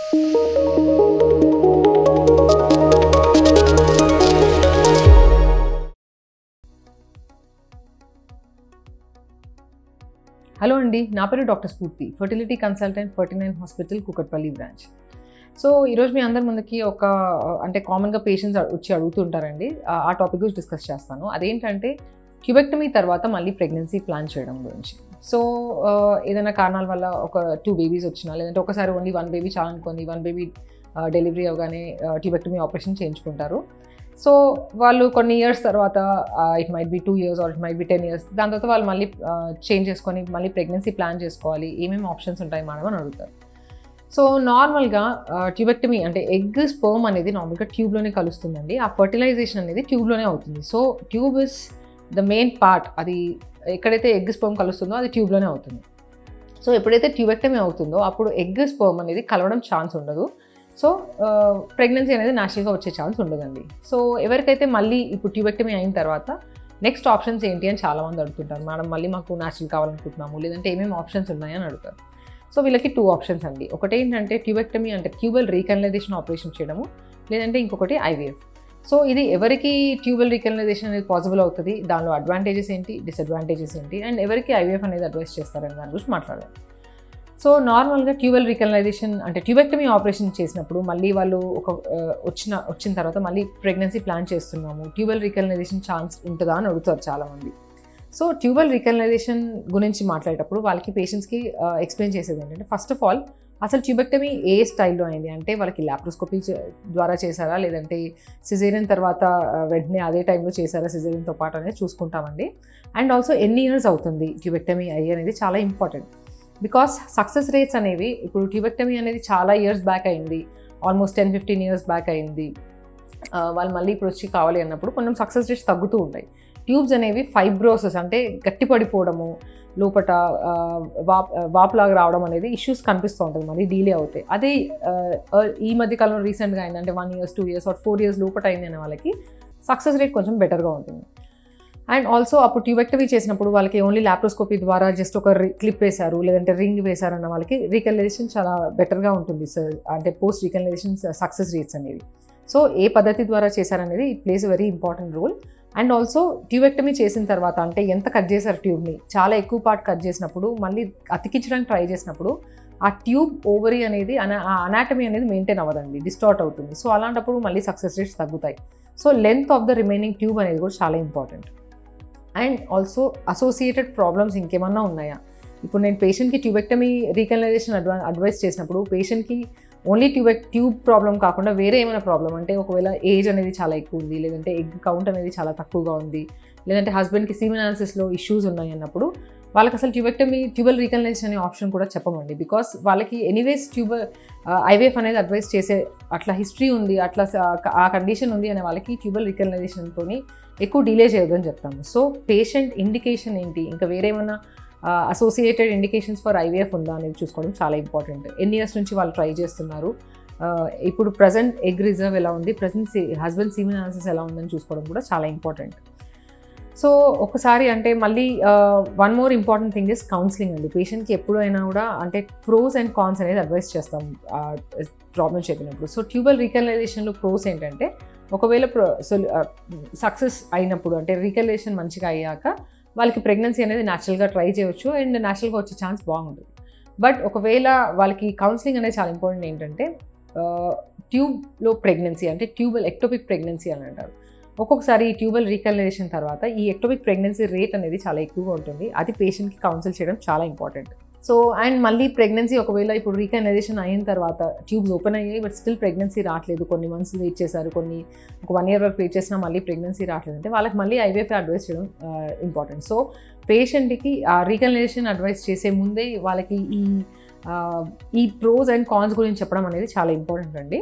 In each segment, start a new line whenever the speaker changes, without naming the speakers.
Hello అండి, నా పేరు డాక్టర్ స్ఫూర్తి, fertility consultant, 49 hospital, Kukatpally branch. So ఈరోజు మీ అందరి ముందుకి ఒక అంటే కామన్గా పేషెంట్స్ వచ్చి అడుగుతుంటారండి, ఆ టాపిక్ గురించి డిస్కస్ చేస్తాను. అదేంటంటే ట్యూబెక్టమీ తర్వాత మళ్ళీ ప్రెగ్నెన్సీ ప్లాన్ చేయడం గురించి. సో ఏదైనా కారణాల వల్ల ఒక 2 బేబీస్ వచ్చినా, లేదంటే ఒకసారి ఓన్లీ 1 బేబీ చాలనుకొని 1 బేబీ డెలివరీ అవగానే ట్యూబెక్టమీ ఆపరేషన్ చేయించుకుంటారు. సో వాళ్ళు కొన్ని ఇయర్స్ తర్వాత it might be 2 years or it might be 10 years, దాని తర్వాత వాళ్ళు మళ్ళీ చేంజ్ చేసుకొని మళ్ళీ ప్రెగ్నెన్సీ ప్లాన్ చేసుకోవాలి, ఏమేమి ఆప్షన్స్ ఉంటాయి మేడం అని అడుగుతారు. సో నార్మల్గా ట్యూబెక్టమీ అంటే ఎగ్ స్పర్మ్ అనేది నార్మల్గా ట్యూబ్లోనే కలుస్తుందండి. ఆ ఫర్టిలైజేషన్ అనేది ట్యూబ్లోనే అవుతుంది. So tube is the main part. అది ఎక్కడైతే ఎగ్ స్పర్మ్ కలుస్తుందో అది ట్యూబ్లోనే అవుతుంది. సో ఎప్పుడైతే ట్యూబెక్టమీ అవుతుందో అప్పుడు ఎగ్ స్పర్మ్ అనేది కలవడం ఛాన్స్ ఉండదు. సో ప్రెగ్నెన్సీ అనేది న్యాచురల్గా వచ్చే ఛాన్స్ ఉండదండి. సో ఎవరికైతే మళ్ళీ ఇప్పుడు ట్యూబెక్టమీ అయిన తర్వాత నెక్స్ట్ ఆప్షన్స్ ఏంటి అని చాలామంది అడుగుతుంటారు. మేడం మళ్ళీ మాకు న్యాచురల్ కావాలనుకుంటున్నాము, లేదంటే ఏమేమి ఆప్షన్స్ ఉన్నాయని అడుగుతారు. సో వీళ్ళకి 2 ఆప్షన్స్ అండి. ఒకటి ఏంటంటే ట్యూబెక్టమీ అంటే ట్యూబల్ రీకనలైజేషన్ ఆపరేషన్ చేయడము, లేదంటే ఇంకొకటి ఐవీఎఫ్. సో ఇది ఎవరికి ట్యూబల్ రీకనలైజేషన్ అనేది పాసిబుల్ అవుతుంది, దానిలో అడ్వాంటేజెస్ ఏంటి, డిసడ్వాంటేజెస్ ఏంటి, అండ్ ఎవరికి ఐవీఎఫ్ అనేది అడ్వైస్ చేస్తారని దాని గురించి మాట్లాడాలి. సో నార్మల్గా ట్యూబల్ రీకనలైజేషన్ అంటే ట్యూబెక్టమీ ఆపరేషన్ చేసినప్పుడు మళ్ళీ వాళ్ళు వచ్చిన తర్వాత మళ్ళీ ప్రెగ్నెన్సీ ప్లాన్ చేస్తున్నాము, ట్యూబల్ రీకనలైజేషన్ ఛాన్స్ ఉంటుందా అని అడుగుతారు చాలామంది. సో ట్యూబల్ రీకనలైజేషన్ గురించి మాట్లాడేటప్పుడు వాళ్ళకి పేషెంట్స్కి ఎక్స్ప్లెయిన్ చేసేది ఏంటంటే, ఫస్ట్ ఆఫ్ ఆల్ అసలు ట్యూబెక్టమీ ఏ స్టైల్లో అయింది అంటే వాళ్ళకి లాప్రోస్కోపీ ద్వారా చేశారా, లేదంటే సిజేరియన్ తర్వాత వెంటనే అదే టైంలో చేశారా సిజేరియన్తో పాటు అనేది చూసుకుంటామండి. అండ్ ఆల్సో ఎన్ని ఇయర్స్ అవుతుంది ట్యూబెక్టమీ అయ్యి అనేది చాలా ఇంపార్టెంట్. బికాస్ సక్సెస్ రేట్స్ అనేవి ఇప్పుడు ట్యూబెక్టమీ అనేది చాలా ఇయర్స్ బ్యాక్ అయింది, ఆల్మోస్ట్ 10-15 years బ్యాక్ అయింది. వాళ్ళు మళ్ళీ ఇప్పుడు వచ్చి కావాలి అన్నప్పుడు కొంచెం సక్సెస్ రేట్స్ తగ్గుతూ ఉంటాయి. ట్యూబ్స్ అనేవి ఫైబ్రోసెస్ అంటే గట్టిపడిపోవడము, లోపల వాపులాగా రావడం అనేది ఇష్యూస్ కనిపిస్తూ ఉంటుంది, మళ్ళీ డిలే అవుతాయి. అదే ఈ మధ్యకాలంలో రీసెంట్గా అయిందంటే 1 year 2 years ఆర్ 4 years లోపల అయింది అనే వాళ్ళకి సక్సెస్ రేట్ కొంచెం బెటర్గా ఉంటుంది. అండ్ ఆల్సో అప్పుడు ట్యూబెక్టమీ చేసినప్పుడు వాళ్ళకి ఓన్లీ లాప్రోస్కోపీ ద్వారా జస్ట్ ఒక క్లిప్ వేశారు, లేదంటే రింగ్ వేశారన్న వాళ్ళకి రీకనలైజేషన్ చాలా బెటర్గా ఉంటుంది సార్, అంటే పోస్ట్ రీకనలైజేషన్ సక్సెస్ రేట్స్ అనేవి. సో ఏ పద్ధతి ద్వారా చేశారనేది it plays very important role. And also tubectomy చేసిన తర్వాత అంటే ఎంత కట్ చేశారు ట్యూబ్ని, చాలా ఎక్కువ పార్ట్ కట్ చేసినప్పుడు మళ్ళీ అతికించడానికి ట్రై చేసినప్పుడు ఆ ట్యూబ్ ఓవరీ అనేది ఆ అనాటమీ అనేది మెయింటైన్ అవ్వదండి, డిస్టార్ట్ అవుతుంది. సో అలాంటప్పుడు మళ్ళీ సక్సెస్ రేట్స్ తగ్గుతాయి. So length of the remaining tube అనేది కూడా చాలా important. And also associated problems ఇంకేమన్నా ఉన్నాయా. ఇప్పుడు నేను పేషెంట్కి ట్యూబెక్టమీ రీకనలైజేషన్ అడ్వైస్ చేసినప్పుడు పేషెంట్కి ఓన్లీ ట్యూబ్ ప్రాబ్లం కాకుండా వేరే ఏమైనా ప్రాబ్లం అంటే ఒకవేళ ఏజ్ అనేది చాలా ఎక్కువ ఉంది, లేదంటే ఎగ్ కౌంట్ అనేది చాలా తక్కువగా ఉంది, లేదంటే హస్బెండ్కి సీమెన్ అనాలిసిస్లో ఇష్యూస్ ఉన్నాయి అన్నప్పుడు వాళ్ళకి అసలు ట్యూబల్ రీకనలైజేషన్ అనే ఆప్షన్ కూడా చెప్పమండి. బికాస్ వాళ్ళకి ఎనీవేస్ ఐవీఎఫ్ అనేది అడ్వైస్ చేసే అట్లా హిస్టరీ ఉంది, అట్లా ఆ కండిషన్ ఉంది అనే వాళ్ళకి ట్యూబల్ రీకనలైజేషన్తో ఎక్కువ డిలే చేయొద్దని చెప్తాము. సో పేషెంట్ ఇండికేషన్ ఏంటి, ఇంకా వేరేమన్నా అసోసియేటెడ్ ఇండికేషన్స్ ఫర్ ఐవీఎఫ్ ఉందా అనేది చూసుకోవడం చాలా ఇంపార్టెంట్. ఎన్ని ఇయర్స్ నుంచి వాళ్ళు ట్రై చేస్తున్నారు, ఇప్పుడు ప్రజెంట్ ఎగ్ రిజర్వ్ ఎలా ఉంది, ప్రజెంట్ హస్బెండ్ సీమెన్ అనాలిసిస్ ఎలా ఉందని చూసుకోవడం కూడా చాలా ఇంపార్టెంట్. సో ఒకసారి అంటే మళ్ళీ one more important thing is counselling అండి. పేషెంట్కి ఎప్పుడైనా కూడా అంటే ప్రోస్ అండ్ కాన్స్ అనేది అడ్వైస్ చేస్తాం ప్రాబ్లమ్ చెప్పినప్పుడు. సో ట్యూబల్ రీకనలైజేషన్లో ప్రోస్ ఏంటంటే ఒకవేళ సక్సెస్ అయినప్పుడు అంటే రీకనలైజేషన్ మంచిగా అయ్యాక వాళ్ళకి ప్రెగ్నెన్సీ అనేది న్యాచురల్గా ట్రై చేయొచ్చు అండ్ న్యాచురల్గా వచ్చే ఛాన్స్ బాగుంటుంది. బట్ ఒకవేళ వాళ్ళకి కౌన్సిలింగ్ అనేది చాలా ఇంపార్టెంట్. ఏంటంటే ట్యూబ్లో ప్రెగ్నెన్సీ అంటే ట్యూబల్ ఎక్టోపిక్ ప్రెగ్నెన్సీ అని అంటారు. ఒక్కొక్కసారి ఈ ట్యూబల్ రీకనలైజేషన్ తర్వాత ఈ ఎక్టోపిక్ ప్రెగ్నెన్సీ రేట్ అనేది చాలా ఎక్కువగా ఉంటుంది. అది పేషెంట్కి కౌన్సిల్ చేయడం చాలా ఇంపార్టెంట్. సో అండ్ మళ్ళీ ప్రెగ్నెన్సీ ఒకవేళ ఇప్పుడు రీకనలైజేషన్ అయిన తర్వాత ట్యూబ్స్ ఓపెన్ అయ్యాయి బట్ స్టిల్ ప్రెగ్నెన్సీ రావట్లేదు, కొన్ని మంత్స్ వెయిట్ చేశారు, ఒక 1 year వరకు వెయిట్ చేసినా మళ్ళీ ప్రెగ్నెన్సీ రావట్లేదు అంటే వాళ్ళకి మళ్ళీ ఐవీఎఫ్ అడ్వైస్ చేయడం ఇంపార్టెంట్. సో పేషెంట్కి ఆ రీకనలైజేషన్ అడ్వైస్ చేసే ముందే వాళ్ళకి ఈ ప్రోస్ అండ్ కాన్స్ గురించి చెప్పడం అనేది చాలా ఇంపార్టెంట్ అండి.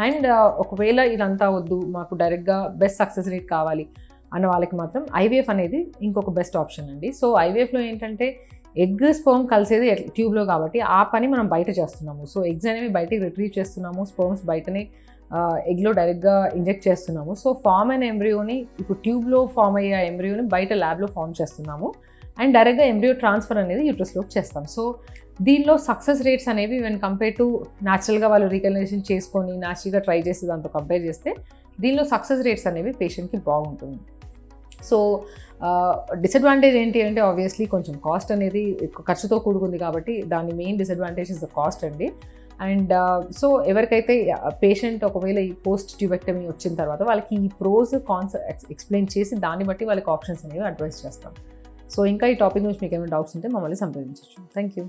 అండ్ ఒకవేళ ఇదంతా వద్దు, మాకు డైరెక్ట్గా బెస్ట్ సక్సెస్ రేట్ కావాలి అన్న వాళ్ళకి మాత్రం ఐవీఎఫ్ అనేది ఇంకొక బెస్ట్ ఆప్షన్ అండి. సో ఐవీఎఫ్లో ఏంటంటే ఎగ్ స్పర్మ్ కలిసేది ట్యూబ్లో కాబట్టి ఆ పని మనం బయట చేస్తున్నాము. సో ఎగ్స్ అనేవి బయటకి రిట్రీవ్ చేస్తున్నాము, స్పర్మ్స్ బయటనే ఎగ్లో డైరెక్ట్గా ఇంజెక్ట్ చేస్తున్నాము. సో ఫామ్ అయిన ఎంబ్రియోని ఇప్పుడు ట్యూబ్లో ఫామ్ అయ్యే ఎంబ్రియోని బయట ల్యాబ్లో ఫామ్ చేస్తున్నాము అండ్ డైరెక్ట్గా ఎంబ్రియో ట్రాన్స్ఫర్ అనేది యూట్రస్లోకి చేస్తాం. సో దీనిలో సక్సెస్ రేట్స్ అనేవి వెన్ కంపేర్ టు న్యాచురల్గా వాళ్ళు రీకగ్నైజేషన్ చేసుకొని న్యాచురల్గా ట్రై చేసి దాంతో కంపేర్ చేస్తే దీనిలో సక్సెస్ రేట్స్ అనేవి పేషెంట్కి బాగుంటుంది. సో డిసడ్వాంటేజ్ ఏంటి అంటే ఆబ్వియస్లీ కొంచెం కాస్ట్ అనేది ఎక్కువ ఖర్చుతో కూడుకుంది కాబట్టి దాని main disadvantage is the cost అండి. అండ్ సో ఎవరికైతే పేషెంట్ ఒకవేళ ఈ పోస్ట్ ట్యూబెక్టమీ వచ్చిన తర్వాత వాళ్ళకి ఈ ప్రోస్ కాన్స్ ఎక్స్ప్లెయిన్ చేసి దాన్ని బట్టి వాళ్ళకి ఆప్షన్స్ అనేవి అడ్వైస్ చేస్తాం. సో ఇంకా ఈ టాపిక్ నుంచి మీకు ఏమైనా డౌట్స్ ఉంటే మమ్మల్ని సంప్రదించవచ్చు. Thank you.